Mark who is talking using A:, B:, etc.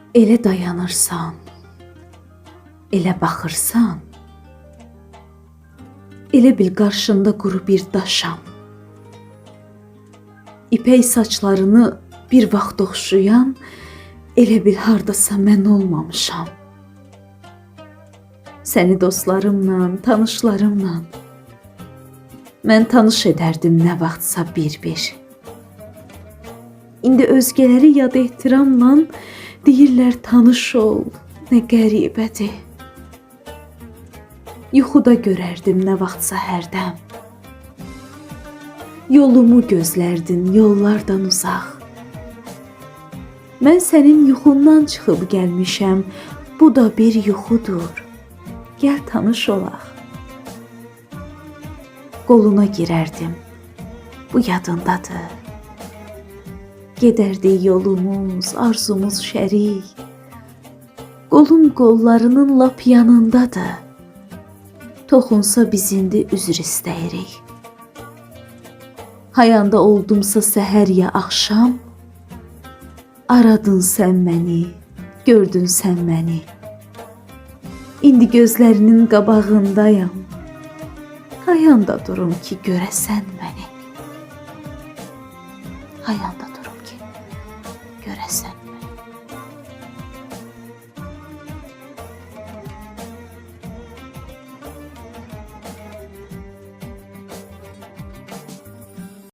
A: Elə dayanırsan, elə baxırsan, elə bil qarşında quru bir daşam. İpək saçlarını bir vaxt oxşayan, elə bil hardasa mən olmamışam. Səni dostlarımla, tanışlarımla mən tanış edərdim nə vaxtsa bir-bir. İndi özgələri yad ehtiramla deyirlər tanış ol, nə qəribədir. Yuxuda görərdim nə vaxtsa hərdəm. Yolumu gözlərdin yollardan uzaq. Mən sənin yuxundan çıxıb gəlmişəm, bu da bir yuxudur. Gəl tanış olaq. Qoluna girərdim, bu yadındadır. Gedərdik yolumuz, arzumuz şərik. Qolum qollarının lap yanındadır. Toxunsa biz indi üzr istəyirik. Hayanda oldumsa səhər ya axşam, aradın sən məni, gördün sən məni. İndi gözlərinin qabağındayam. Hayanda durum ki görəsən məni. Hayanda durum ki görəsən məni.